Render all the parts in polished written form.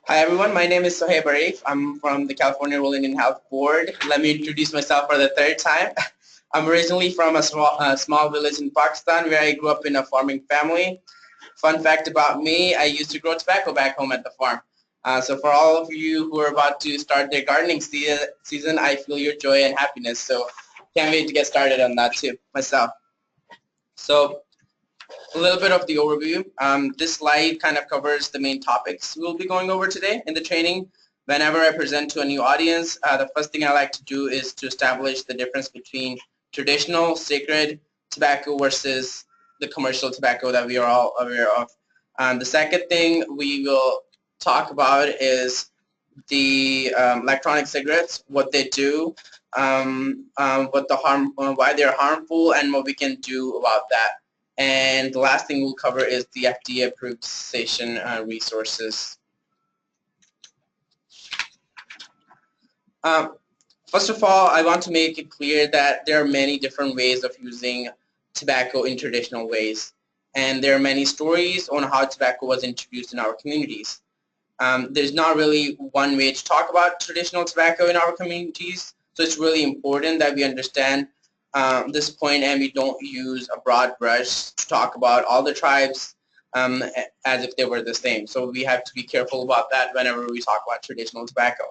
Hi everyone, my name is Sohab Arif. I'm from the California Rural Indian Health Board. Let me introduce myself for the third time. I'm originally from a small village in Pakistan where I grew up in a farming family. Fun fact about me, I used to grow tobacco back home at the farm. So for all of you who are about to start their gardening season, I feel your joy and happiness. So can't wait to get started on that too myself. So a little bit of the overview. This slide kind of covers the main topics we'll be going over today in the training. Whenever I present to a new audience, the first thing I like to do is to establish the difference between traditional, sacred tobacco versus the commercial tobacco that we are all aware of. The second thing we will talk about is the electronic cigarettes, what they do, why they're harmful, and what we can do about that. And the last thing we'll cover is the FDA-approved cessation resources. Um, First of all, I want to make it clear that there are many different ways of using tobacco in traditional ways. And there are many stories on how tobacco was introduced in our communities. There's not really one way to talk about traditional tobacco in our communities, so it's really important that we understand this point and we don't use a broad brush to talk about all the tribes as if they were the same. So we have to be careful about that whenever we talk about traditional tobacco.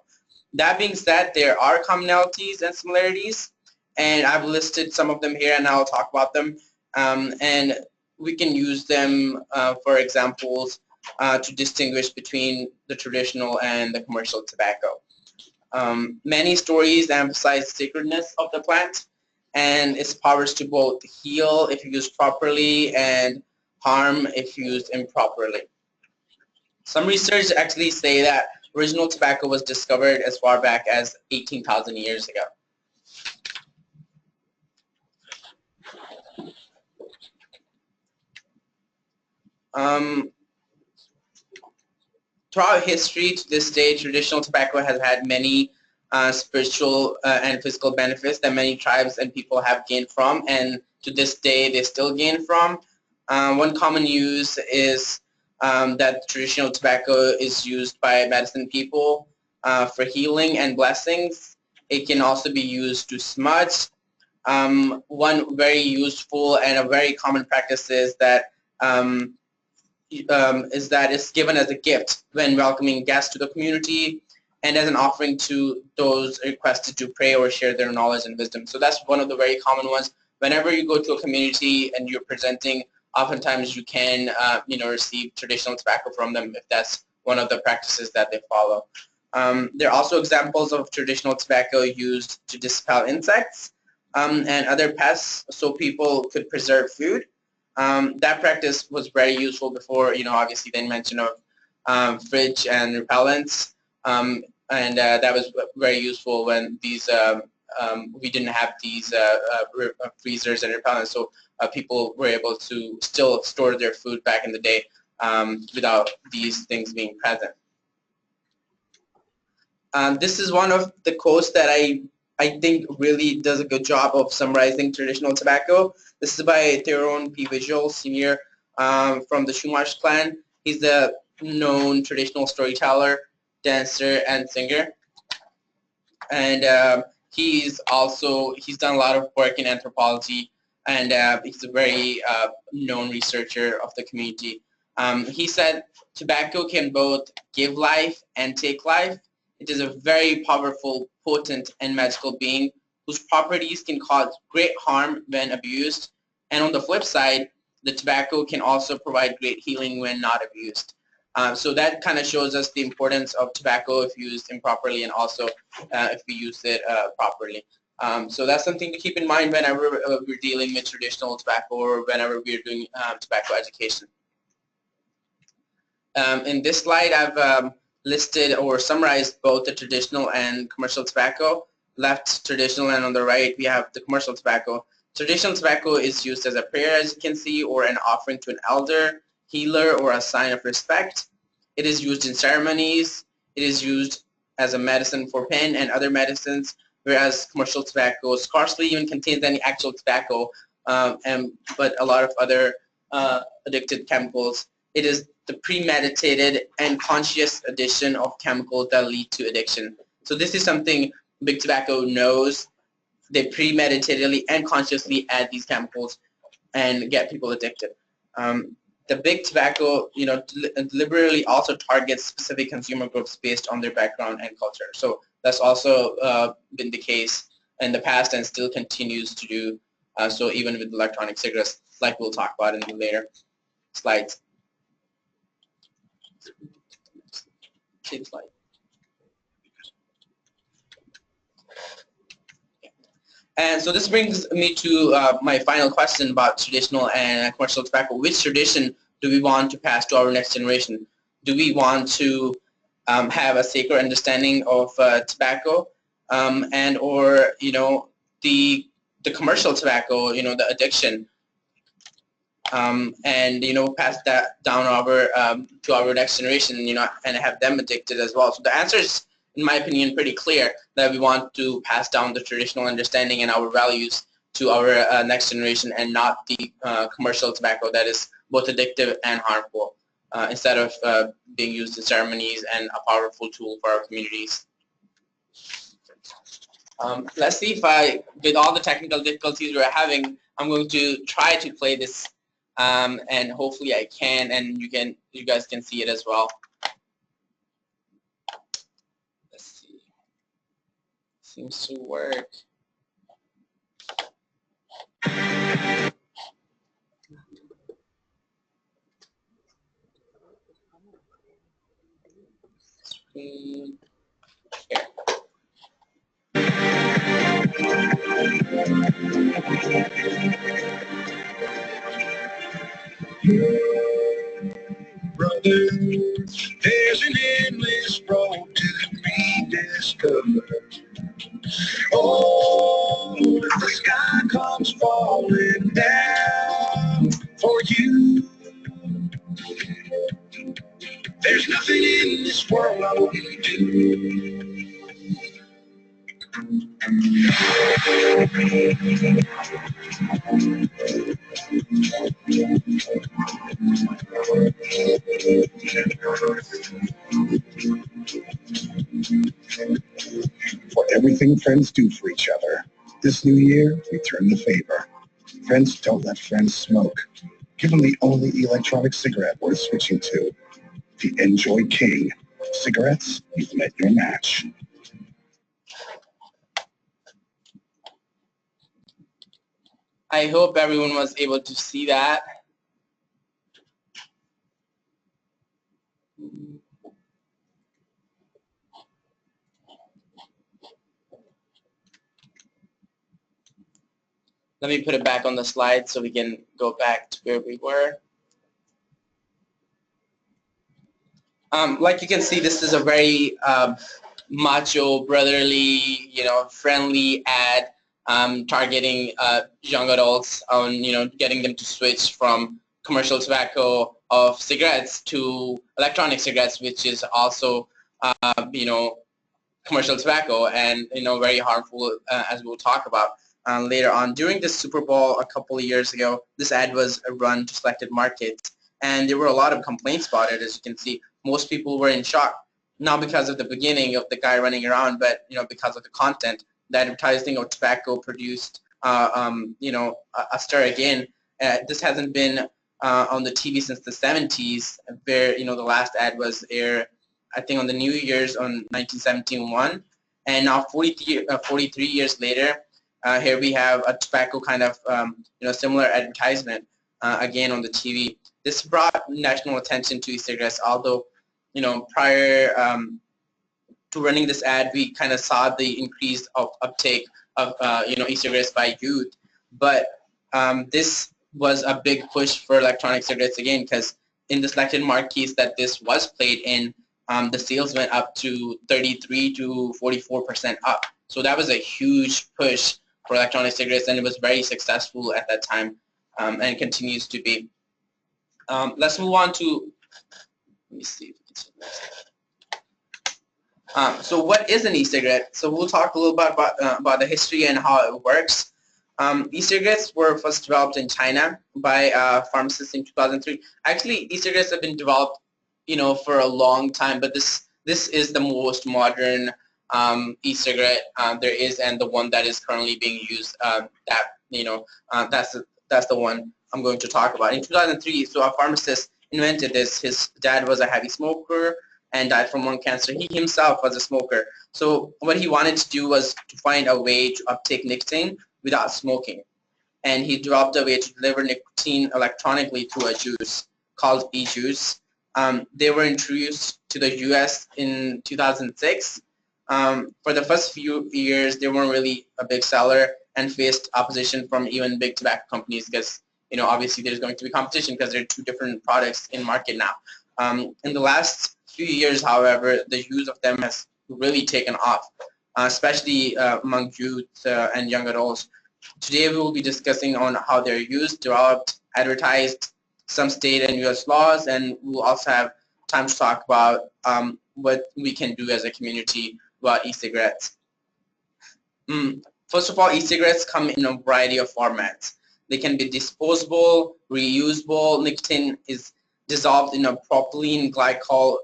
That being said, there are commonalities and similarities, and I've listed some of them here and I'll talk about them. And we can use them for examples to distinguish between the traditional and the commercial tobacco. Many stories emphasize the sacredness of the plant and its powers to both heal if used properly and harm if used improperly. Some research actually say that original tobacco was discovered as far back as 18,000 years ago. Um, Throughout history to this day, traditional tobacco has had many spiritual and physical benefits that many tribes and people have gained from, and to this day they still gain from. One common use is that traditional tobacco is used by medicine people for healing and blessings. It can also be used to smudge. One very useful and a very common practice is that it's given as a gift when welcoming guests to the community and as an offering to those requested to pray or share their knowledge and wisdom. So that's one of the very common ones. Whenever you go to a community and you're presenting, oftentimes you can receive traditional tobacco from them if that's one of the practices that they follow. There are also examples of traditional tobacco used to dispel insects and other pests so people could preserve food. That practice was very useful before, obviously the invention of fridge and repellents, and that was very useful when we didn't have these freezers and repellents, so people were able to still store their food back in the day without these things being present. This is one of the quotes that I think really does a good job of summarizing traditional tobacco. This is by Theron P. Visual, Sr. From the Chumash clan. He's a known traditional storyteller, dancer, and singer. And he's done a lot of work in anthropology, and he's a very known researcher of the community. He said, tobacco can both give life and take life. It is a very powerful, potent, and magical being whose properties can cause great harm when abused. And on the flip side, the tobacco can also provide great healing when not abused. So that kind of shows us the importance of tobacco if used improperly and also if we use it properly. So that's something to keep in mind whenever we're dealing with traditional tobacco or whenever we're doing tobacco education. In this slide, I've listed or summarized both the traditional and commercial tobacco. Left traditional, and on the right we have the commercial tobacco. Traditional tobacco is used as a prayer, as you can see, or an offering to an elder, healer, or a sign of respect. It is used in ceremonies. It is used as a medicine for pain and other medicines, whereas commercial tobacco scarcely even contains any actual tobacco, but a lot of other addicted chemicals it is the premeditated and conscious addition of chemicals that lead to addiction. So this is something big tobacco knows. They premeditatedly and consciously add these chemicals and get people addicted. The big tobacco, deliberately also targets specific consumer groups based on their background and culture. So that's also been the case in the past and still continues to do so even with electronic cigarettes, like we'll talk about in the later slides. Next slide. And so this brings me to my final question about traditional and commercial tobacco. Which tradition do we want to pass to our next generation? Do we want to have a sacred understanding of tobacco and or the commercial tobacco, the addiction, and pass that down to our next generation, and have them addicted as well. So the answer is, in my opinion, pretty clear that we want to pass down the traditional understanding and our values to our next generation, and not the commercial tobacco that is both addictive and harmful, instead of being used in ceremonies and a powerful tool for our communities. Let's see if with all the technical difficulties we're having, I'm going to try to play this, and hopefully I can, and you guys can see it as well. Let's see. Seems to work. Screen. Here. Brother, there's an endless road to be discovered. Oh, if the sky comes falling down for you, there's nothing in this world I wouldn't do. For everything friends do for each other, this new year, return the favor. Friends don't let friends smoke. Give them the only electronic cigarette worth switching to. The Enjoy King. Cigarettes, you've met your match. I hope everyone was able to see that. Let me put it back on the slide so we can go back to where we were. Like you can see, this is a very macho, brotherly, friendly ad targeting young adults on, getting them to switch from commercial tobacco of cigarettes to electronic cigarettes, which is also, commercial tobacco and, very harmful, as we'll talk about later on. During the Super Bowl a couple of years ago, this ad was run to selected markets, and there were a lot of complaints about it, as you can see. Most people were in shock, not because of the beginning of the guy running around, but because of the content. The advertising of tobacco produced, a stir again. This hasn't been on the TV since the 70s, where the last ad was aired, I think, on the New Year's on 1971, and now 43 years later, here we have a tobacco kind of similar advertisement again on the TV. This brought national attention to e-cigarettes, although prior to running this ad, we kind of saw the increase of uptake of e-cigarettes by youth. But this was a big push for electronic cigarettes again, because in the selected markets that this was played in, the sales went up to 33 to 44% up. So that was a huge push for electronic cigarettes, and it was very successful at that time, and continues to be. Let's move on to, let me see if we can see next. So what is an e-cigarette? So we'll talk a little bit about the history and how it works. E-cigarettes were first developed in China by pharmacists in 2003. Actually, e-cigarettes have been developed, for a long time, but this is the most modern e-cigarette there is, and the one that is currently being used. That's the one I'm going to talk about. In 2003, so a pharmacist invented this. His dad was a heavy smoker and died from lung cancer. He himself was a smoker. So what he wanted to do was to find a way to uptake nicotine without smoking. And he developed a way to deliver nicotine electronically through a juice called e-juice. They were introduced to the U.S. in 2006. For the first few years, they weren't really a big seller and faced opposition from even big tobacco companies because, obviously there's going to be competition because there are two different products in market now. In the last few years, however, the use of them has really taken off, especially among youth and young adults. Today we will be discussing on how they're used, developed, advertised, some state and U.S. laws, and we'll also have time to talk about what we can do as a community about e-cigarettes. First of all, e-cigarettes come in a variety of formats. They can be disposable, reusable. Nicotine is dissolved in a propylene glycol,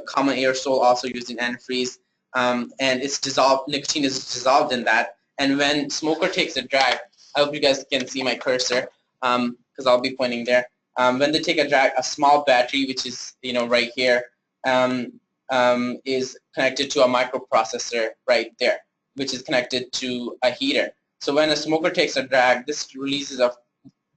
common aerosol also used in antifreeze, and it's dissolved. Nicotine is dissolved in that. And when smoker takes a drag, I hope you guys can see my cursor because I'll be pointing there. When they take a drag, a small battery, which is right here, is connected to a microprocessor right there, which is connected to a heater. So when a smoker takes a drag, this releases a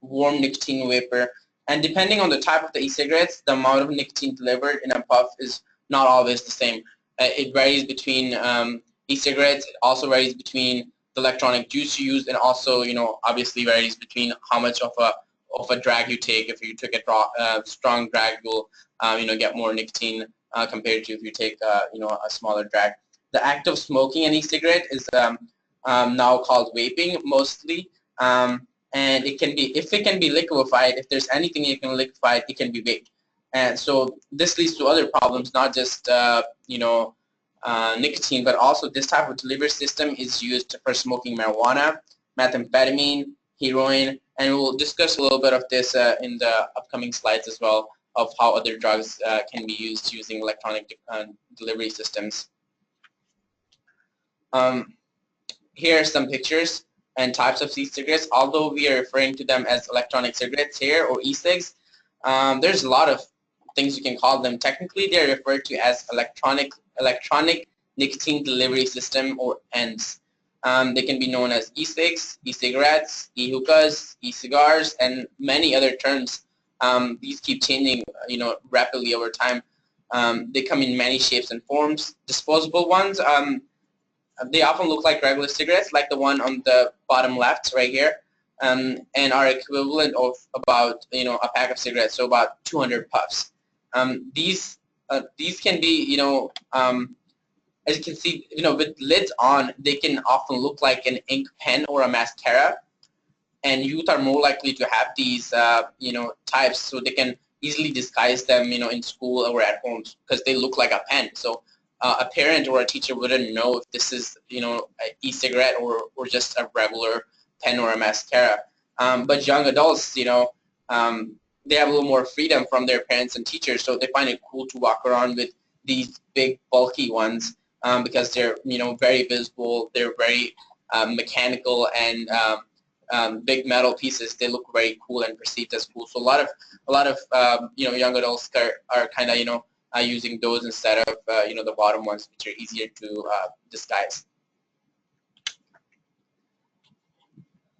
warm nicotine vapor. And depending on the type of the e-cigarettes, the amount of nicotine delivered in a puff is not always the same. It varies between e-cigarettes. It also varies between the electronic juice you use, and also, obviously varies between how much of a drag you take. If you took a strong drag, you'll, get more nicotine compared to if you take, a smaller drag. The act of smoking an e-cigarette is now called vaping mostly, and it can be, if it can be liquefied, if there's anything you can liquefy, it can be vaped. And so this leads to other problems, not just nicotine, but also this type of delivery system is used for smoking marijuana, methamphetamine, heroin, and we'll discuss a little bit of this in the upcoming slides as well, of how other drugs can be used using electronic delivery systems. Here are some pictures and types of e-cigarettes. Although we are referring to them as electronic cigarettes here, or e-cigs, there's a lot of things you can call them. Technically, they're referred to as electronic nicotine delivery system, or ENDS. They can be known as e-cigs, e-cigarettes, e-hookahs, e-cigars, and many other terms. These keep changing, rapidly over time. They come in many shapes and forms. Disposable ones, they often look like regular cigarettes, like the one on the bottom left right here, and are equivalent of about a pack of cigarettes, so about 200 puffs. These can be as you can see, with lids on, they can often look like an ink pen or a mascara, and youth are more likely to have these types, so they can easily disguise them in school or at home because they look like a pen. So a parent or a teacher wouldn't know if this is an e-cigarette or just a regular pen or a mascara. But young adults, they have a little more freedom from their parents and teachers, so they find it cool to walk around with these big bulky ones because they're very visible. They're very mechanical and big metal pieces. They look very cool and perceived as cool. So a lot of young adults are kind of using those instead of the bottom ones, which are easier to disguise.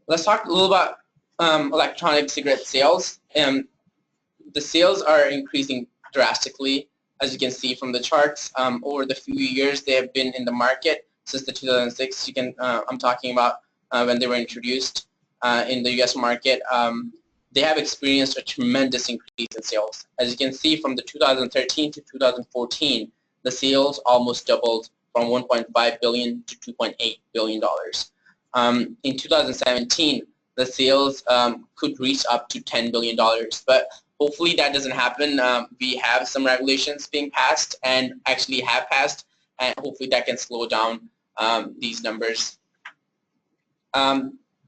Let's talk a little about electronic cigarette sales. The sales are increasing drastically, as you can see from the charts. Over the few years they have been in the market since the 2006. I'm talking about when they were introduced in the U.S. market. They have experienced a tremendous increase in sales. As you can see, from the 2013 to 2014, the sales almost doubled from 1.5 billion to 2.8 billion dollars. In 2017, the sales could reach up to $10 billion, but hopefully that doesn't happen. We have some regulations being passed and actually have passed, and hopefully that can slow down these numbers.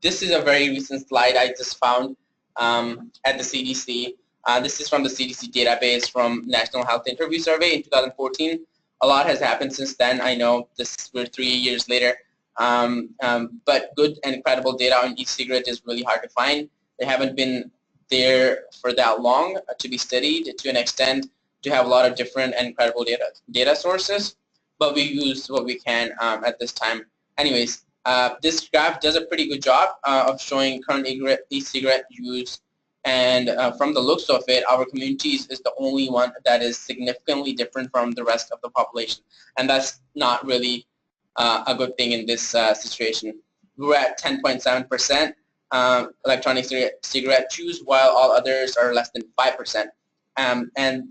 This is a very recent slide I just found at the CDC. This is from the CDC database from National Health Interview Survey in 2014. A lot has happened since then. I know we're 3 years later, but good and credible data on e-cigarette is really hard to find. They haven't been there for that long to be studied to an extent to have a lot of different and credible data sources, but we use what we can at this time. Anyways, this graph does a pretty good job of showing current e-cigarette use, and from the looks of it, our communities is the only one that is significantly different from the rest of the population, and that's not really a good thing in this situation. We're at 10.7% electronic cigarette use, while all others are less than 5%. And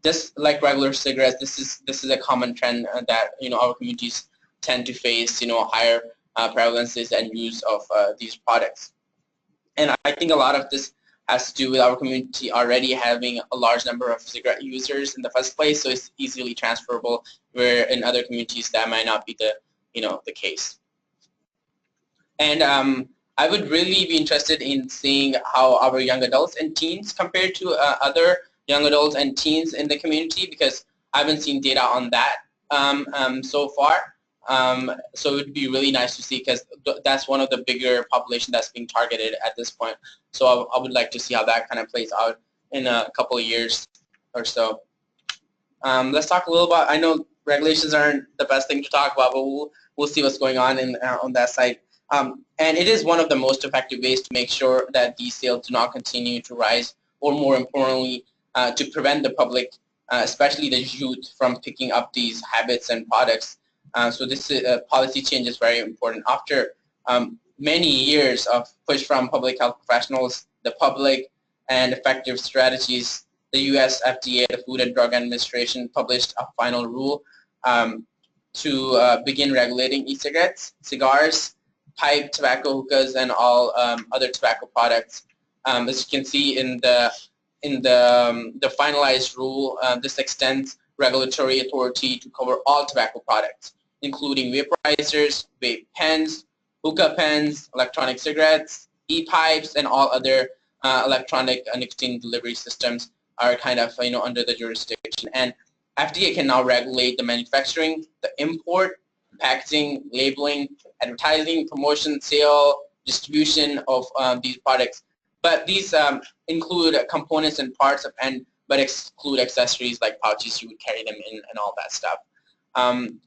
just like regular cigarettes, this is a common trend that our communities tend to face higher prevalences and use of these products. And I think a lot of this has to do with our community already having a large number of cigarette users in the first place, so it's easily transferable, where in other communities that might not be the case. And I would really be interested in seeing how our young adults and teens compare to other young adults and teens in the community, because I haven't seen data on that so far. So it would be really nice to see, because that's one of the bigger population that's being targeted at this point. So I would like to see how that kind of plays out in a couple of years or so. Let's talk a little about, I know regulations aren't the best thing to talk about, but we'll see what's going on on that side. And it is one of the most effective ways to make sure that these sales do not continue to rise, or more importantly, to prevent the public, especially the youth, from picking up these habits and products. So this policy change is very important. After many years of push from public health professionals, the public, and effective strategies, the U.S. FDA, the Food and Drug Administration, published a final rule to begin regulating e-cigarettes, cigars, pipe, tobacco, hookahs, and all other tobacco products. As you can see in the finalized rule, this extends regulatory authority to cover all tobacco products, including vaporizers, vape pens, hookah pens, electronic cigarettes, e-pipes, and all other electronic nicotine delivery systems are kind of under the jurisdiction. And FDA can now regulate the manufacturing, the import, packaging, labeling, advertising, promotion, sale, distribution of these products. But these include components and parts of but exclude accessories like pouches you would carry them in and all that stuff. And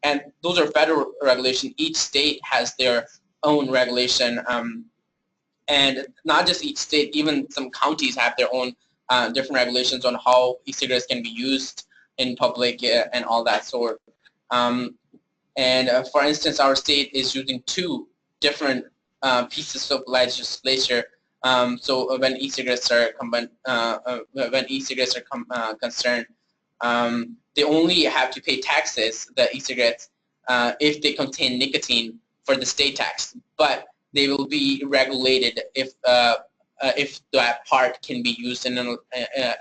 those are federal regulation. Each state has their own regulation, and not just each state, even some counties have their own different regulations on how e-cigarettes can be used in public and all that sort. For instance, our state is using 2 different pieces of legislation. So when e-cigarettes are concerned, they only have to pay taxes, the e-cigarettes, if they contain nicotine for the state tax. But they will be regulated if that part can be used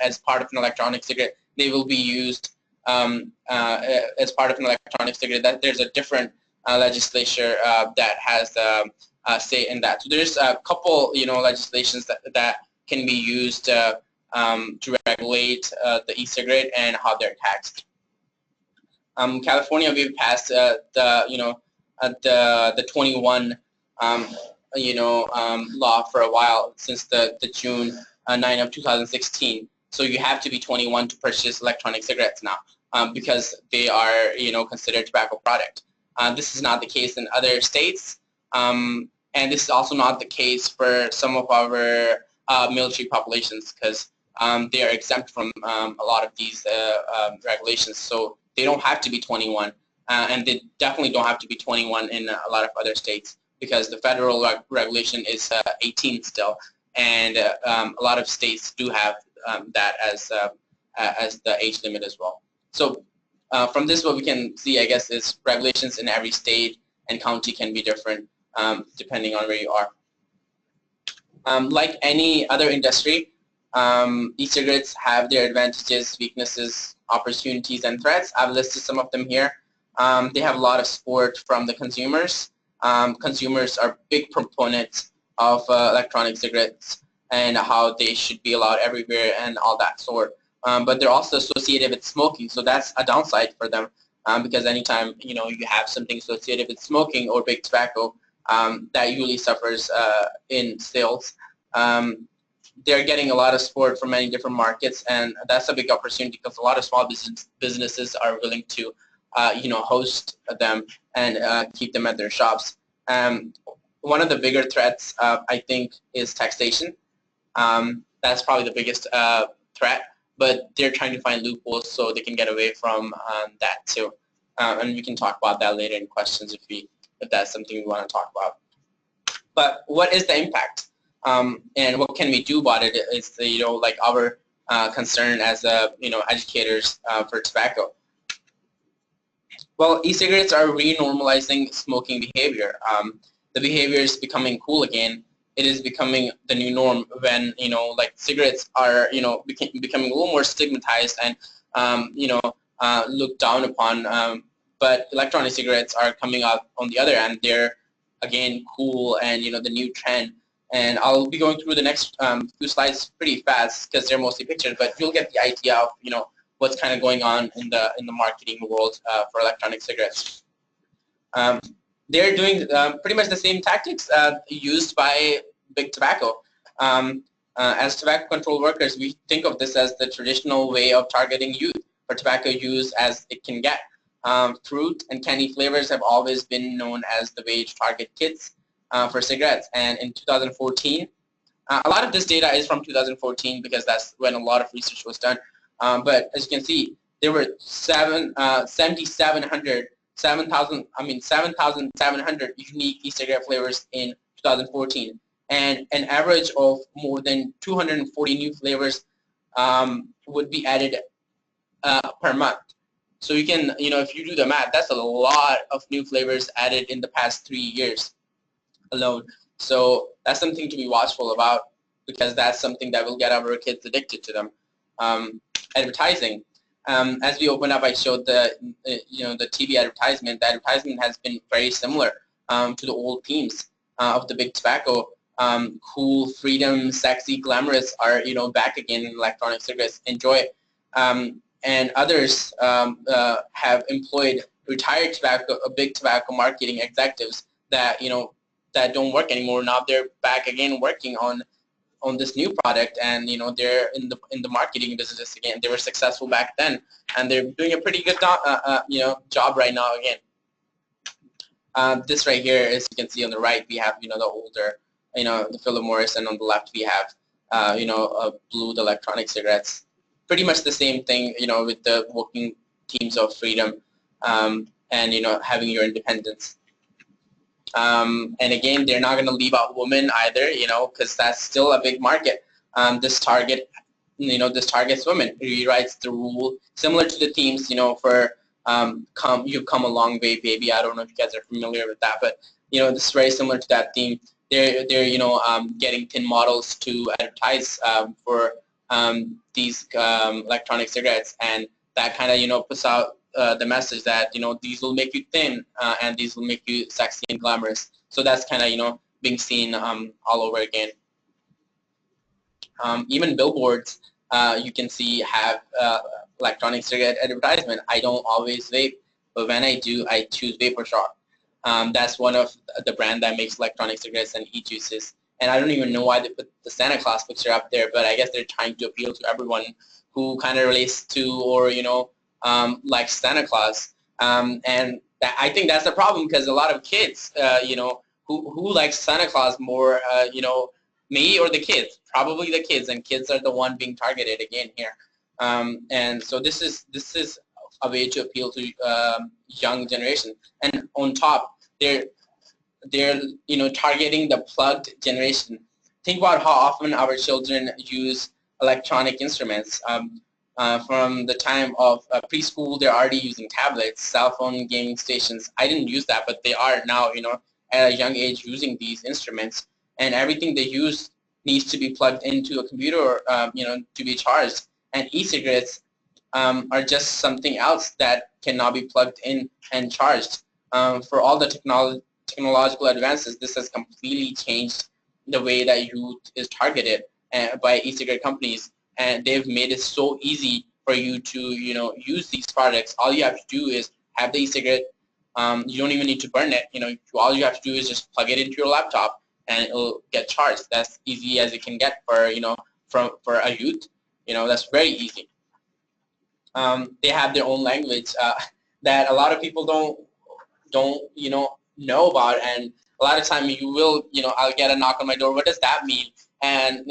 as part of an electronic cigarette. They will be used as part of an electronic cigarette. That there's a different legislature that has say in that. So there's a couple, legislations that can be used to regulate the e-cigarette and how they're taxed. California, we've passed the 21 law for a while, since the June 9 of 2016. So you have to be 21 to purchase electronic cigarettes now, because they are considered tobacco product. This is not the case in other states, and this is also not the case for some of our military populations, because they are exempt from a lot of these regulations. So they don't have to be 21, and they definitely don't have to be 21 in a lot of other states, because the federal regulation is 18 still, and a lot of states do have that as the age limit as well. So from this, what we can see, I guess, is regulations in every state and county can be different depending on where you are. Like any other industry, e-cigarettes have their advantages, weaknesses, opportunities, and threats. I've listed some of them here. They have a lot of support from the consumers. consumers are big proponents of electronic cigarettes and how they should be allowed everywhere and all that sort. But they're also associated with smoking, so that's a downside for them, because anytime you have something associated with smoking or big tobacco, that usually suffers in sales. They're getting a lot of support from many different markets, and that's a big opportunity because a lot of small businesses are willing to host them and keep them at their shops. One of the bigger threats, I think, is taxation. That's probably the biggest threat, but they're trying to find loopholes so they can get away from that too. And we can talk about that later in questions if that's something we want to talk about. But what is the impact? And what can we do about it is like our concern as educators for tobacco. Well, e-cigarettes are renormalizing smoking behavior. The behavior is becoming cool again. It is becoming the new norm when like cigarettes are becoming a little more stigmatized and looked down upon. But electronic cigarettes are coming up on the other end. They're again cool and the new trend. And I'll be going through the next few slides pretty fast because they're mostly pictures, but you'll get the idea of what's kind of going on in the marketing world for electronic cigarettes. They're doing pretty much the same tactics used by big tobacco. As tobacco control workers, we think of this as the traditional way of targeting youth for tobacco use as it can get. Fruit and candy flavors have always been known as the way to target kids for cigarettes. And in 2014, a lot of this data is from 2014 because that's when a lot of research was done. But as you can see, there were 7,700 unique e-cigarette flavors in 2014, and an average of more than 240 new flavors would be added per month. So you can, if you do the math, that's a lot of new flavors added in the past 3 years alone. So that's something to be watchful about because that's something that will get our kids addicted to them. Advertising. As we open up, I showed the TV advertisement. The advertisement has been very similar to the old themes of the big tobacco. Cool, freedom, sexy, glamorous are back again in electronic cigarettes. Enjoy. And others have employed retired big tobacco marketing executives that that don't work anymore. Now they're back again working on this new product, and they're in the marketing business again. They were successful back then, and they're doing a pretty good job right now again. This right here, as you can see on the right, we have the older the Philip Morris, and on the left we have blue, the electronic cigarettes. Pretty much the same thing with the working teams of freedom and having your independence. And again, they're not going to leave out women either, because that's still a big market. This targets women. It rewrites the rule, similar to the themes, for you've come a long way, baby. I don't know if you guys are familiar with that, but this is very similar to that theme. They're getting thin models to advertise for these electronic cigarettes, and that kind of puts out the message that these will make you thin and these will make you sexy and glamorous. So that's kind of being seen all over again. Even billboards you can see have electronic cigarette advertisement. I don't always vape, but when I do, I choose Vapor Shock. That's one of the brand that makes electronic cigarettes and e-juices. And I don't even know why they put the Santa Claus picture up there, but I guess they're trying to appeal to everyone who kind of relates to or like Santa Claus, and I think that's the problem because a lot of kids, who like Santa Claus more, me or the kids, probably the kids, and kids are the one being targeted again here, and so this is a way to appeal to young generation, and on top they're targeting the plugged generation. Think about how often our children use electronic instruments. From the time of preschool, they're already using tablets, cell phone, gaming stations. I didn't use that, but they are now, at a young age using these instruments. And everything they use needs to be plugged into a computer, or, to be charged. And e-cigarettes are just something else that cannot be plugged in and charged. For all the technological advances, this has completely changed the way that youth is targeted by e-cigarette companies, and they've made it so easy for you to use these products. All you have to do is have the e-cigarette. You don't even need to burn it. All you have to do is just plug it into your laptop and it'll get charged. That's easy as it can get for for a youth. That's very easy. They have their own language that a lot of people don't know about, and a lot of time you will I'll get a knock on my door. What does that mean? And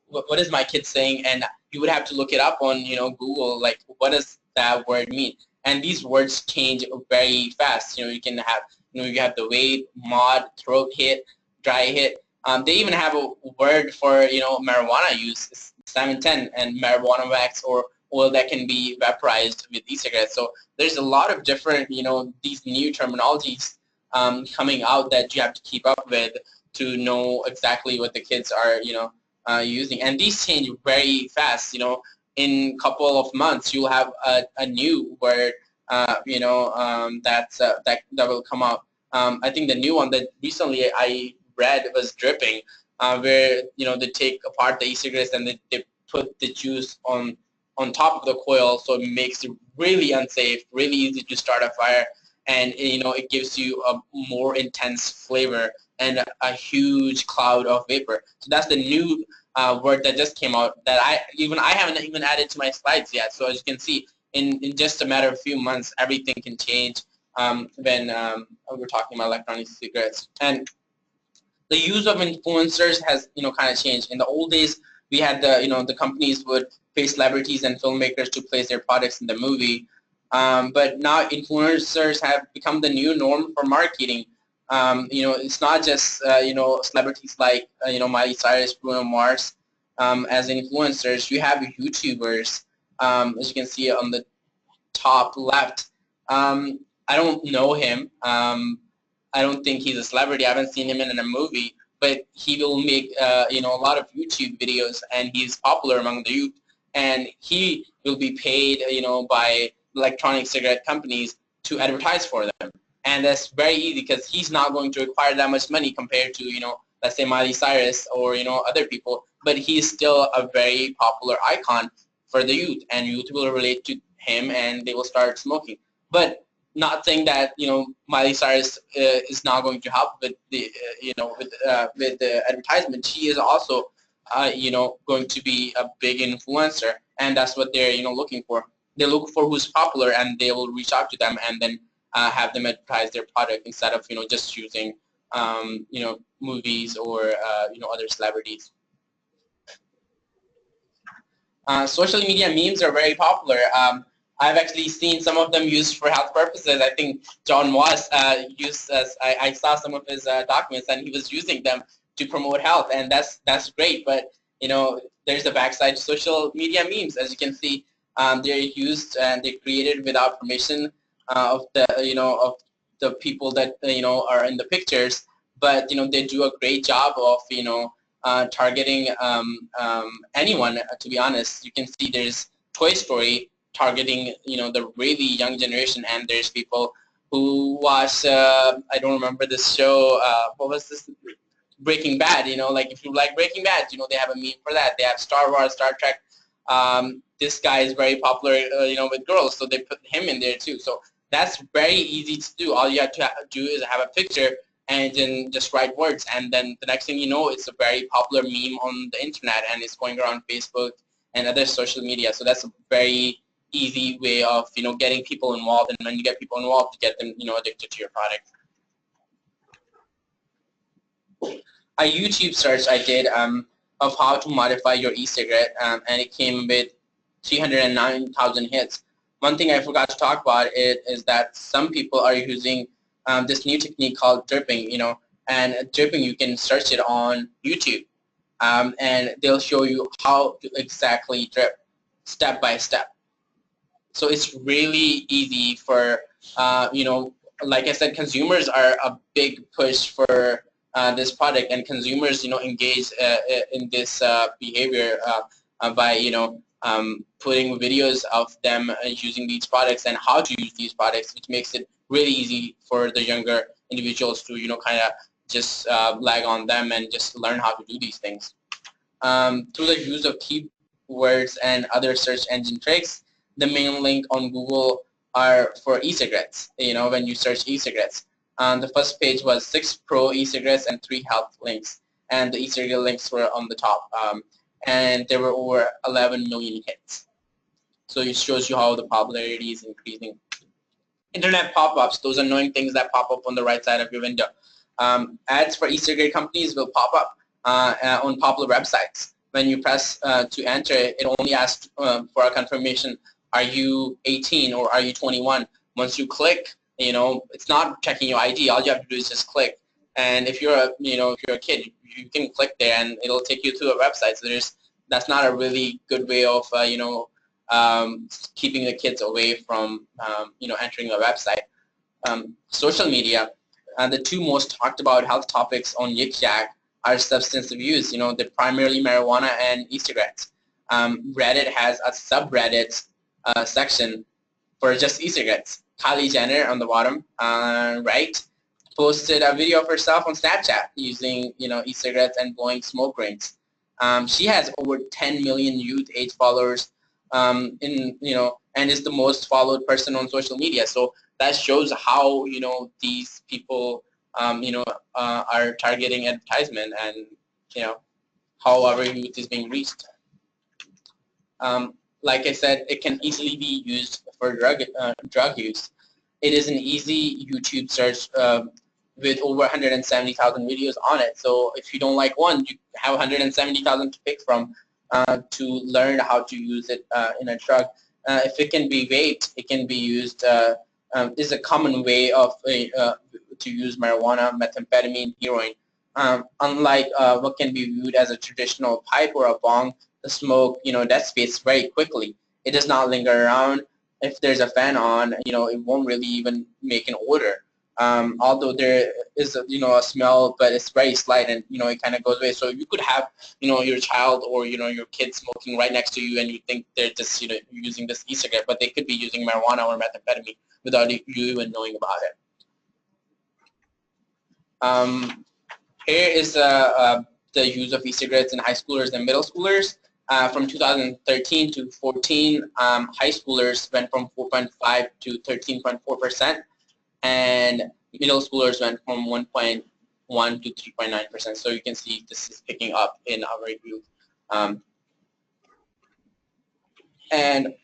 what is my kid saying? And you would have to look it up on Google, like what does that word mean? And these words change very fast. You can have you have the vape, mod, throat hit, dry hit. They even have a word for marijuana use, 710, and marijuana wax or oil that can be vaporized with e-cigarettes. So there's a lot of different these new terminologies coming out that you have to keep up with to know exactly what the kids are using. And these change very fast. In a couple of months you'll have a new word that will come out. I think the new one that recently I read was dripping, where they take apart the e-cigarettes and they put the juice on top of the coil, so it makes it really unsafe, really easy to start a fire, and it gives you a more intense flavor and a huge cloud of vapor. So that's the new word that just came out that I haven't even added to my slides yet. So as you can see, in just a matter of a few months, everything can change when we're talking about electronic cigarettes. And the use of influencers has kind of changed. In the old days, we had the companies would pay celebrities and filmmakers to place their products in the movie, but now influencers have become the new norm for marketing. It's not just celebrities like Miley Cyrus, Bruno Mars as influencers. You have YouTubers, as you can see on the top left. I don't know him. I don't think he's a celebrity. I haven't seen him in a movie, but he will make a lot of YouTube videos, and he's popular among the youth. And he will be paid by electronic cigarette companies to advertise for them. And that's very easy because he's not going to require that much money compared to let's say Miley Cyrus or other people. But he's still a very popular icon for the youth, and youth will relate to him and they will start smoking. But not saying that Miley Cyrus is not going to help with the with the advertisement. She is also going to be a big influencer, and that's what they're looking for. They look for who's popular, and they will reach out to them and then have them advertise their product instead of just using movies or other celebrities. Social media memes are very popular. I've actually seen some of them used for health purposes. I think John Moss used. I saw some of his documents, and he was using them to promote health, and that's great. But there's a backside to social media memes. As you can see, they're used and they're created without permission of the of the people that are in the pictures. But they do a great job of targeting anyone. To be honest, you can see there's Toy Story targeting the really young generation, and there's people who watch I don't remember this show, what was this, Breaking Bad. Like if you like Breaking Bad, they have a meme for that. They have Star Wars, Star Trek. This guy is very popular with girls, so they put him in there too. So that's very easy to do. All you have to do is have a picture and then just write words, and then the next thing you know, it's a very popular meme on the internet, and it's going around Facebook and other social media. So that's a very easy way of getting people involved, and when you get people involved, you get them addicted to your product. A YouTube search I did of how to modify your e-cigarette, and it came with 309,000 hits. One thing I forgot to talk about is that some people are using this new technique called dripping. And dripping, you can search it on YouTube, and they'll show you how to exactly drip step by step. So it's really easy for, like I said, consumers are a big push for this product, and consumers, engage in this behavior by, putting videos of them using these products and how to use these products, which makes it really easy for the younger individuals to kind of just lag on them and just learn how to do these things. Through the use of keywords and other search engine tricks, the main link on Google are for e-cigarettes. When you search e-cigarettes, the first page was 6 pro e-cigarettes and 3 health links, and the e-cigarette links were on the top, and there were over 11 million hits. So it shows you how the popularity is increasing. Internet pop-ups, those annoying things that pop up on the right side of your window. Ads for e-cigarette companies will pop up on popular websites. When you press to enter, it only asks for a confirmation, are you 18 or are you 21? Once you click, it's not checking your ID. All you have to do is just click. And if you're a kid, you can click there and it'll take you to a website. So that's not a really good way of keeping the kids away from entering a website. Social media, the 2 most talked about health topics on Yik Yak are substance abuse. They're primarily marijuana and e-cigarettes. Reddit has a subreddit section for just e-cigarettes. Kylie Jenner on the bottom right posted a video of herself on Snapchat using e-cigarettes and blowing smoke rings. She has over 10 million youth age followers and is the most followed person on social media. So that shows how these people are targeting advertisement and how our youth is being reached. Like I said, it can easily be used for drug use. It is an easy YouTube search with over 170,000 videos on it. So if you don't like one, you have 170,000 to pick from to learn how to use it in a drug. If it can be vaped, it can be used. Is a common way of to use marijuana, methamphetamine, heroin. Unlike what can be viewed as a traditional pipe or a bong, the smoke dissipates very quickly. It does not linger around. If there's a fan on, it won't really even make an odor. Although there is a smell, but it's very slight and it kind of goes away. So you could have your child or your kid smoking right next to you, and you think they're just using this e-cigarette, but they could be using marijuana or methamphetamine without you even knowing about it. Here is the use of e-cigarettes in high schoolers and middle schoolers. From 2013 to 14, high schoolers went from 4.5 to 13.4%, and middle schoolers went from 1.1 to 3.9%. So you can see this is picking up in our youth. And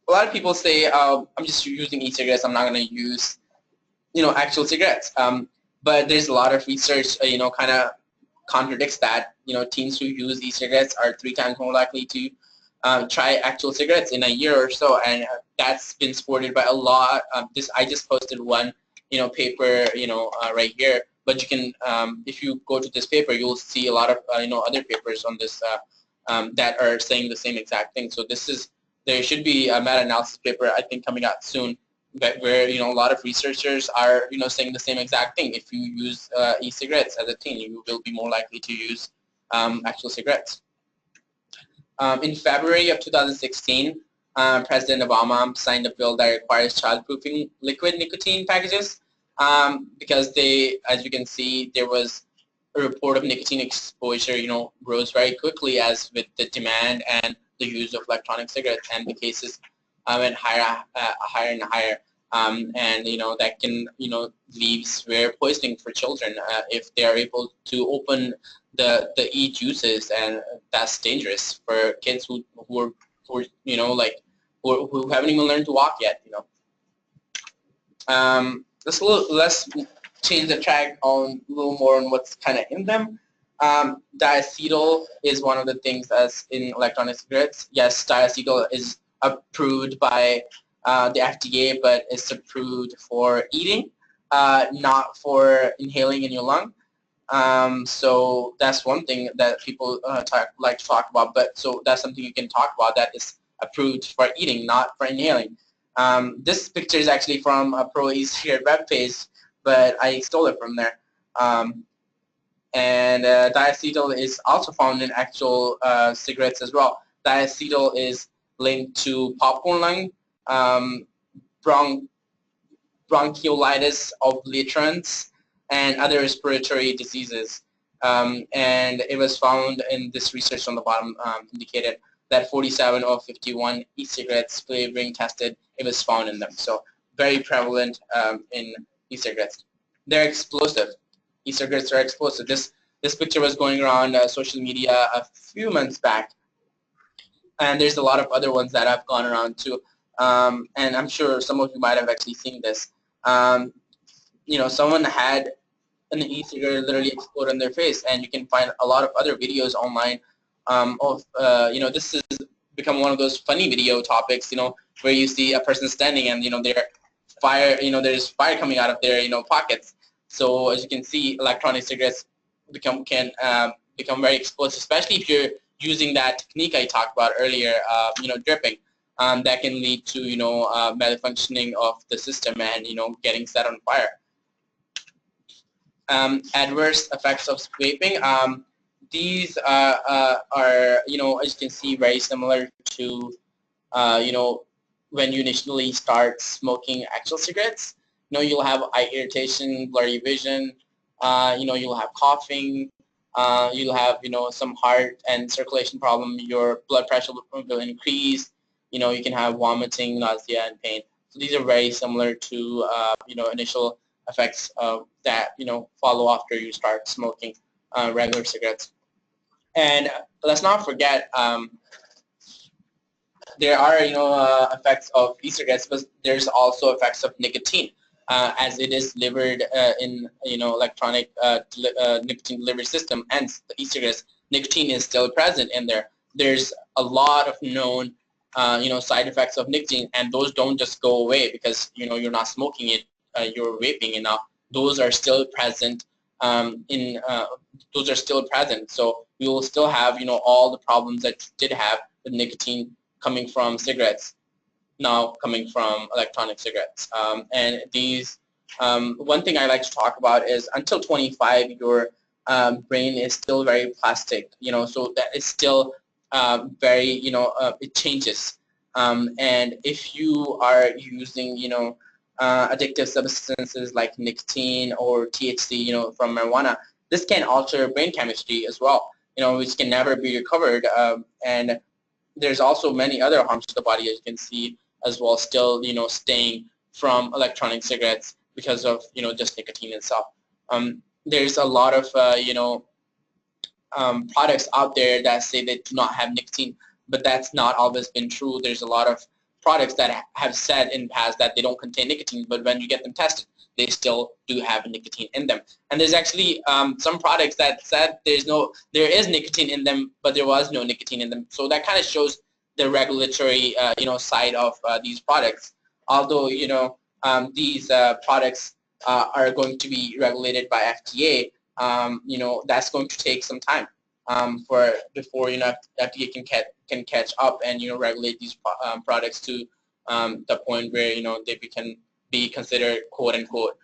a lot of people say, I'm just using e-cigarettes, I'm not going to use actual cigarettes. But there's a lot of research kind of contradicts that. Teens who use e-cigarettes are 3 times more likely to try actual cigarettes in a year or so, and that's been supported by a lot. I just posted one paper right here, but you can if you go to this paper, you'll see a lot of other papers on this that are saying the same exact thing. So there should be a meta-analysis paper I think coming out soon, where a lot of researchers are saying the same exact thing. If you use e-cigarettes as a teen, you will be more likely to use actual cigarettes. In February of 2016, President Obama signed a bill that requires child-proofing liquid nicotine packages because as you can see, there was a report of nicotine exposure rose very quickly as with the demand and the use of electronic cigarettes, and the cases went higher and higher. And that can leave severe poisoning for children if they are able to open the e-juices, and that's dangerous for kids who haven't even learned to walk yet. Let's change the track on a little more on what's kind of in them. Diacetyl is one of the things that's in electronic cigarettes. Yes, diacetyl is approved by the FDA, but it's approved for eating, not for inhaling in your lung. So that's one thing that people like to talk about. But so that's something you can talk about that is approved for eating, not for inhaling. This picture is actually from a pro e-cigarette webpage, but I stole it from there. And diacetyl is also found in actual cigarettes as well. Diacetyl is linked to popcorn lung, bronchiolitis obliterans, and other respiratory diseases. And it was found in this research on the bottom indicated that 47 of 51 e-cigarettes flavoring tested, it was found in them. So very prevalent in e-cigarettes. They're explosive. E-cigarettes are explosive. This picture was going around social media a few months back, and there's a lot of other ones that have gone around too. And I'm sure some of you might have actually seen this. Someone had an e-cigarette literally explode on their face, and you can find a lot of other videos online of this has become one of those funny video topics, where you see a person standing and there's fire coming out of their pockets. So as you can see, electronic cigarettes can become very explosive, especially if you're using that technique I talked about earlier, dripping. That can lead to malfunctioning of the system and getting set on fire. Adverse effects of vaping. These are as you can see, very similar to when you initially start smoking actual cigarettes. You'll have eye irritation, blurry vision. You'll have coughing. You'll have some heart and circulation problem. Your blood pressure will increase. You can have vomiting, nausea, and pain. So these are very similar to initial effects that follow after you start smoking regular cigarettes. And let's not forget there are effects of e-cigarettes, but there's also effects of nicotine, as it is delivered in electronic nicotine delivery system, and the e-cigarettes, nicotine is still present in there. There's a lot of known side effects of nicotine, and those don't just go away because you're not smoking it, you're vaping it now. Those are still present those are still present. So we will still have all the problems that you did have with nicotine coming from cigarettes, now coming from electronic cigarettes. And these, one thing I like to talk about is until 25, your brain is still very plastic, so that is still very, it changes. And if you are using, addictive substances like nicotine or THC, from marijuana, this can alter brain chemistry as well, which can never be recovered. And there's also many other harms to the body, as you can see as well, still, staying from electronic cigarettes because of, just nicotine itself. There's a lot of, products out there that say they do not have nicotine, but that's not always been true. There's a lot of products that have said in the past that they don't contain nicotine, but when you get them tested, they still do have nicotine in them. And there's actually some products that said there is nicotine in them, but there was no nicotine in them. So that kind of shows the regulatory, side of these products. Although, these products are going to be regulated by FDA, that's going to take some time before FDA can catch up and regulate these products to the point where they can be considered quote unquote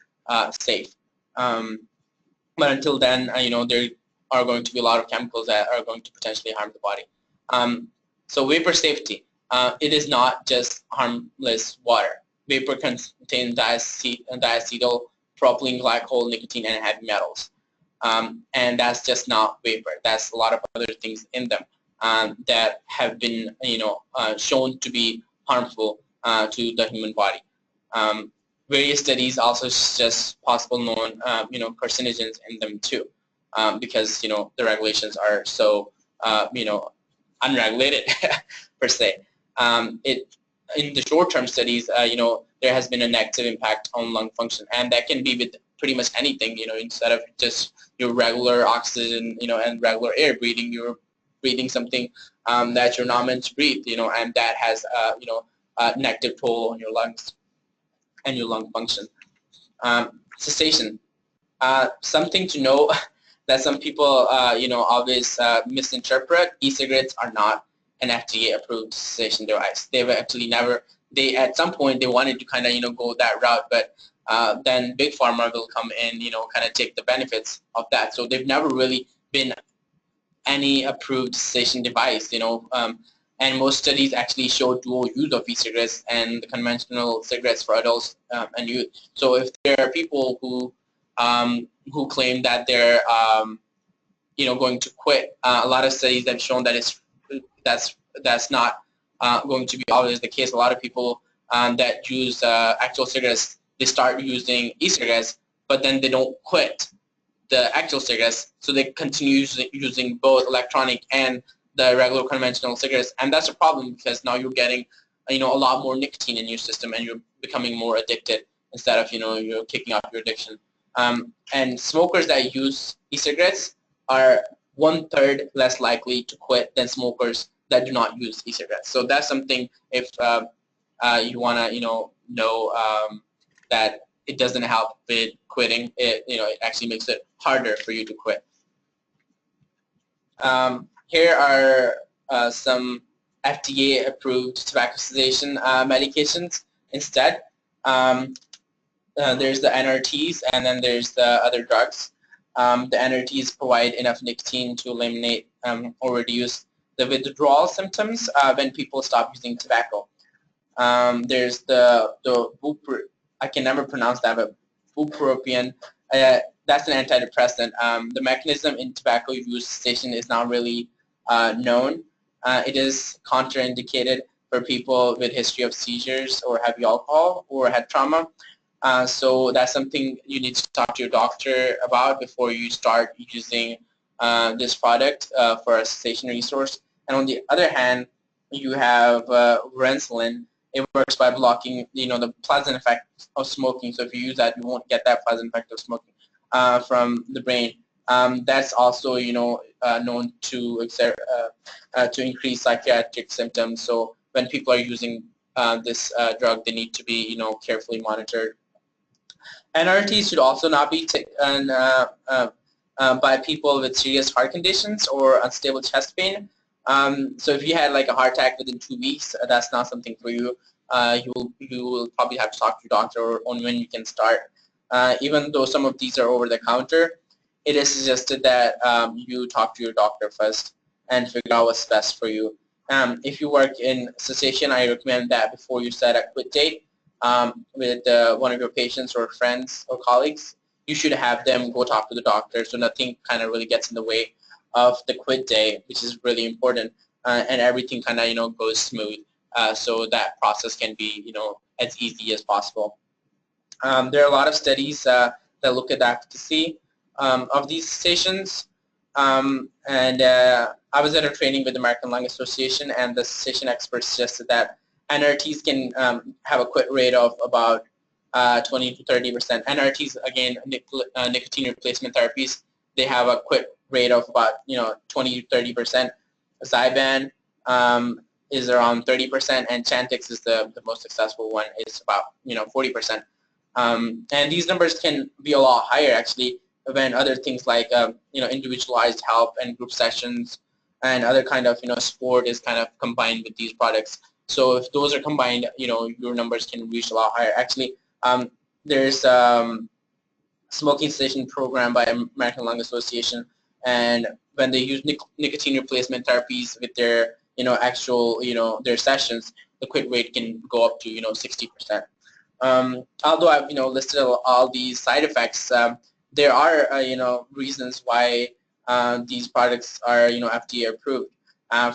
safe. But until then, there are going to be a lot of chemicals that are going to potentially harm the body. So vapor safety, it is not just harmless water. Vapor contains diacetyl propylene glycol, nicotine, and heavy metals. And that's just not vapor. That's a lot of other things in them that have been, shown to be harmful to the human body. Various studies also suggest possible known, carcinogens in them too, because the regulations are so, unregulated per se. In the short-term studies, there has been a negative impact on lung function, and that can be with pretty much anything. Instead of just your regular oxygen, and regular air breathing, you're breathing something that you're not meant to breathe, and that has, a negative toll on your lungs and your lung function. Cessation, something to know that some people, always misinterpret. E-cigarettes are not an FDA-approved cessation device. They've actually never. At some point they wanted to kind of go that route, but then big pharma will come in, kind of take the benefits of that. So they've never really been any approved cessation device. and most studies actually show dual use of e-cigarettes and the conventional cigarettes for adults and youth. So if there are people who claim that they're going to quit, a lot of studies have shown that that's not going to be always the case. A lot of people that use actual cigarettes, they start using e-cigarettes, but then they don't quit the actual cigarettes, so they continue using both electronic and the regular conventional cigarettes, and that's a problem because now you're getting a lot more nicotine in your system and you're becoming more addicted instead of you're kicking off your addiction. And smokers that use e-cigarettes are 1/3 less likely to quit than smokers that do not use e-cigarettes. So that's something, if you want to know that it doesn't help with quitting. It actually makes it harder for you to quit. Here are some FDA-approved tobacco cessation medications instead. There's the NRTs, and then there's the other drugs. The NRTs provide enough nicotine to eliminate or reduce the withdrawal symptoms when people stop using tobacco. There's the I can never pronounce that, but bupropion. That's an antidepressant. The mechanism in tobacco use cessation is not really known. It is contraindicated for people with history of seizures or heavy alcohol or head trauma. So that's something you need to talk to your doctor about before you start using this product for a cessation resource. And on the other hand, you have Renslin. It works by blocking, the pleasant effect of smoking. So if you use that, you won't get that pleasant effect of smoking from the brain. That's also, known to increase psychiatric symptoms. So when people are using this drug, they need to be, carefully monitored. NRT should also not be taken by people with serious heart conditions or unstable chest pain. So if you had like a heart attack within 2 weeks, that's not something for you. You will probably have to talk to your doctor on when you can start. Even though some of these are over the counter, it is suggested that you talk to your doctor first and figure out what's best for you. If you work in cessation, I recommend that before you set a quit date with one of your patients or friends or colleagues, you should have them go talk to the doctor so nothing kind of really gets in the way of the quit day, which is really important, and everything kind of goes smooth, so that process can be as easy as possible. There are a lot of studies that look at the efficacy of these cessations, and I was at a training with the American Lung Association, and the cessation experts suggested that NRTs can have a quit rate of about 20 to 30%. NRTs, again, nicotine replacement therapies, they have a quit rate of about 20 to 30%. Zyban is around 30%, and Chantix is the most successful one. It's about 40%. And these numbers can be a lot higher actually when other things like individualized help and group sessions and other kind of support is kind of combined with these products. So if those are combined, your numbers can reach a lot higher. Actually, there's smoking cessation program by American Lung Association, and when they use nicotine replacement therapies with their actual their sessions, the quit rate can go up to 60%. Although I've listed all these side effects, there are reasons why these products are FDA approved.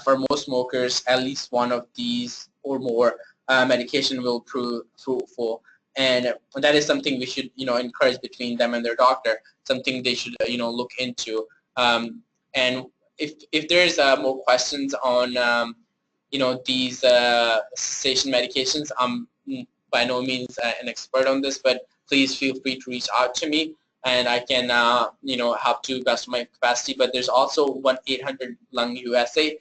For most smokers, at least one of these or more medication will prove fruitful, and that is something we should encourage between them and their doctor. Something they should look into. And if there's more questions on these cessation medications, I'm by no means an expert on this, but please feel free to reach out to me, and I can help to best of my capacity. But there's also 1-800-LUNG USA.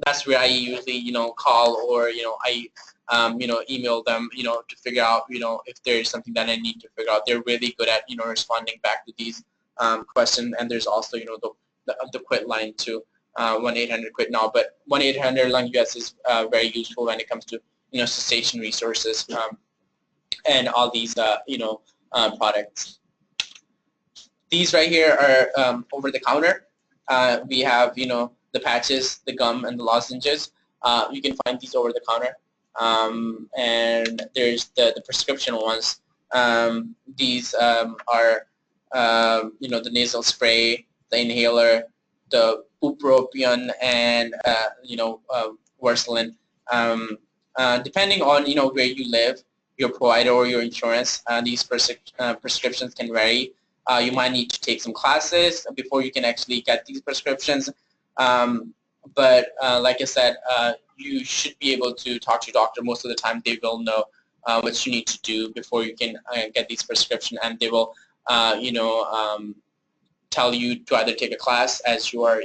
That's where I usually call, or I email them to figure out if there's something that I need to figure out. They're really good at responding back to these questions. And there's also the quit line too, 1-800-QUIT now. But 1-800-LUNG US is very useful when it comes to cessation resources and all these products. These right here are over the counter. We have the patches, the gum, and the lozenges. You can find these over the counter. And there's the prescription ones. These are the nasal spray, the inhaler, the bupropion, and Versalin. Depending on where you live, your provider or your insurance, these prescriptions can vary. You might need to take some classes before you can actually get these prescriptions. But like I said, you should be able to talk to your doctor. Most of the time they will know what you need to do before you can get these prescriptions, and they will tell you to either take a class as you are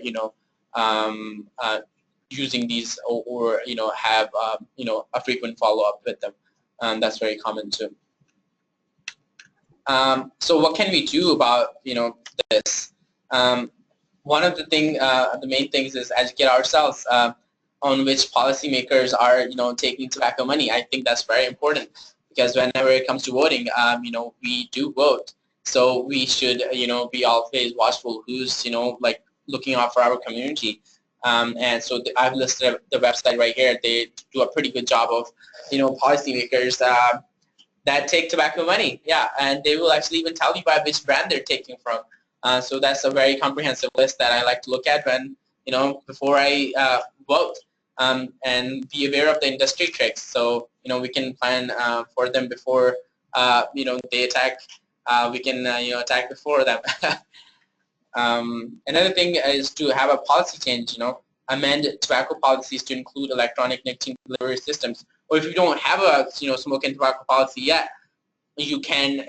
using these, or have a frequent follow-up with them. That's very common too. So what can we do about this? One of the main things is educate ourselves on which policymakers are taking tobacco money. I think that's very important, because whenever it comes to voting, we do vote, so we should be always watchful who's like looking out for our community. And so I've listed the website right here. They do a pretty good job of policymakers that take tobacco money. Yeah, and they will actually even tell you by which brand they're taking from. So that's a very comprehensive list that I like to look at when before I vote, and be aware of the industry tricks. So we can plan for them before they attack. We can attack before them. Another thing is to have a policy change. Amend tobacco policies to include electronic nicotine delivery systems. Or if you don't have a smoke and tobacco policy yet, you can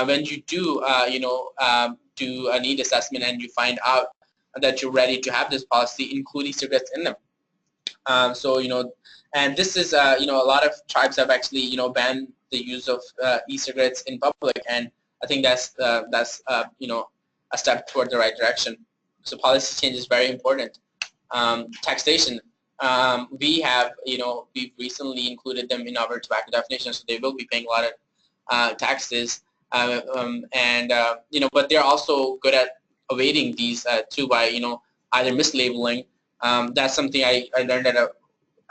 when you do do a need assessment and you find out that you're ready to have this policy, include e-cigarettes in them. And this is a lot of tribes have actually banned the use of e-cigarettes in public, and I think that's a step toward the right direction. So policy change is very important. Taxation. We have we've recently included them in our tobacco definition, so they will be paying a lot of taxes, but they're also good at evading these too by either mislabeling. That's something I learned at a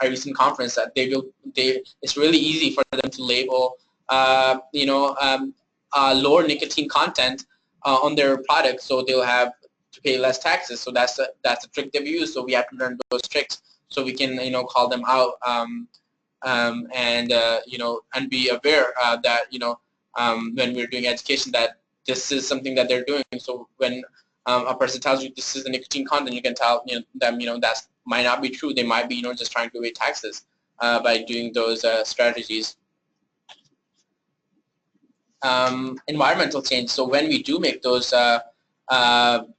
recent conference, that it's really easy for them to label lower nicotine content on their products, so they'll have to pay less taxes. So that's a trick they've used. So we have to learn those tricks so we can call them out, and be aware that when we're doing education, that this is something that they're doing. So when a person tells you this is the nicotine content, you can tell them that might not be true. They might be just trying to evade taxes by doing those strategies. Environmental change. So when we do make those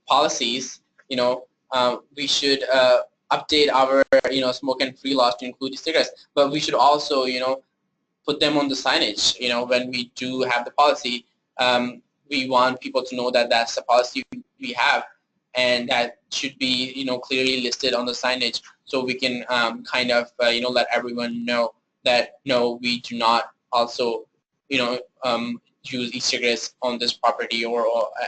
policies, we should update our smoke and free laws to include cigarettes, but we should also put them on the signage. When we do have the policy, we want people to know that that's the policy we have, and that should be clearly listed on the signage, so we can let everyone know that no, we do not also use e-cigarettes on this property or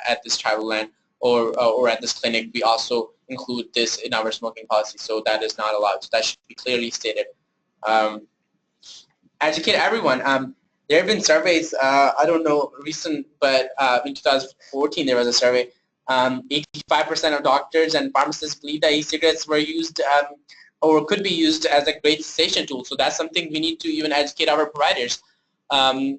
at this tribal land or at this clinic. We also include this in our smoking policy, so that is not allowed. So that should be clearly stated. Educate everyone. There have been surveys, I don't know recent, but in 2014 there was a survey. 85% of doctors and pharmacists believe that e-cigarettes were used or could be used as a great cessation tool. So that's something we need to even educate our providers. I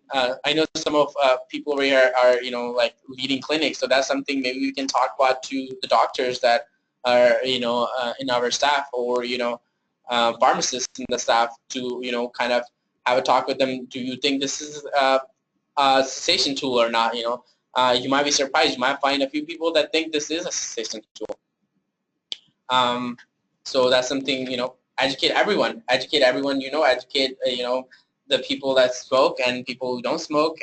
know some of people over here are like leading clinics, so that's something maybe we can talk about to the doctors that are in our staff, or pharmacists in the staff, to kind of have a talk with them. Do you think this is a cessation tool or not? You might be surprised. You might find a few people that think this is a cessation tool. So that's something, educate everyone. Educate everyone, educate, the people that smoke and people who don't smoke,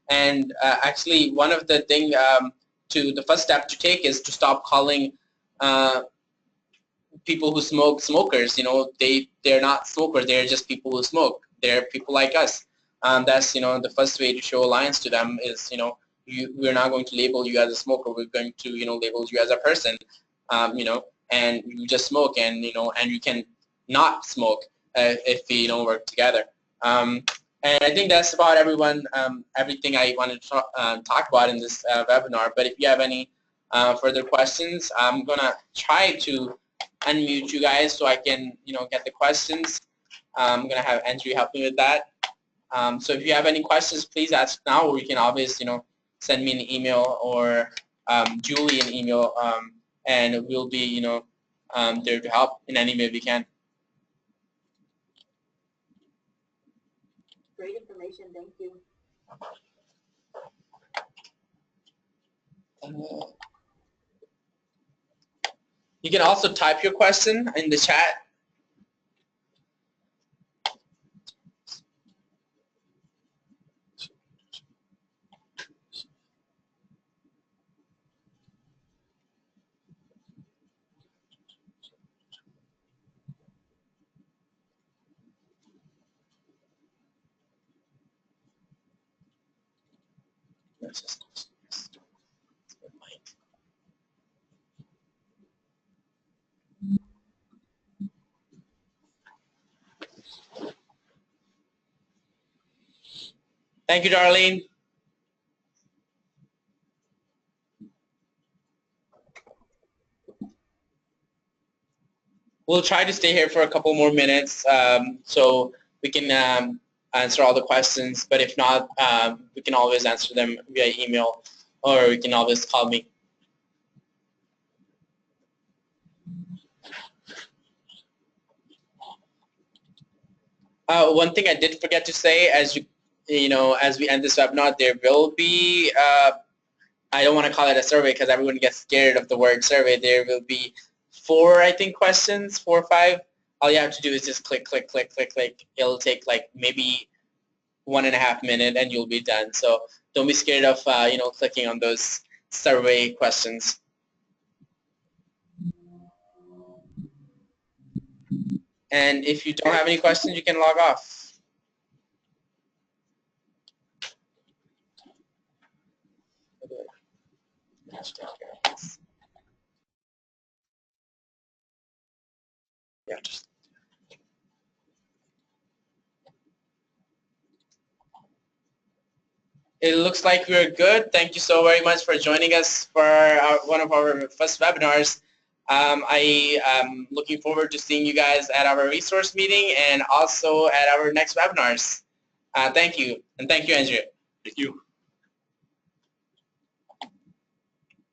And actually, one of the thing the first step to take is to stop calling people who smoke smokers. They're not smokers. They're just people who smoke. They're people like us. That's the first way to show alliance to them is we're not going to label you as a smoker. We're going to label you as a person. And you just smoke, and and you can not smoke if we work together. And I think that's about everything I wanted to talk about in this webinar. But if you have any further questions, I'm gonna try to unmute you guys so I can get the questions. I'm gonna have Andrew help me with that. So if you have any questions, please ask now, or you can always send me an email or Julie an email, and we'll be there to help in any way we can. Great information, thank you. You can also type your question in the chat. Thank you, Darlene. We'll try to stay here for a couple more minutes so we can answer all the questions, but if not, we can always answer them via email, or you can always call me. One thing I did forget to say, as as we end this webinar, there will be, I don't want to call it a survey because everyone gets scared of the word survey. There will be 4, I think, questions, 4 or 5. All you have to do is just click, click, click, click, click. It'll take like maybe 1.5 minutes and you'll be done. So don't be scared of clicking on those survey questions. And if you don't have any questions, you can log off. Yeah, it looks like we're good. Thank you so very much for joining us for one of our first webinars. I am looking forward to seeing you guys at our resource meeting and also at our next webinars. Thank you, and thank you, Andrew. Thank you.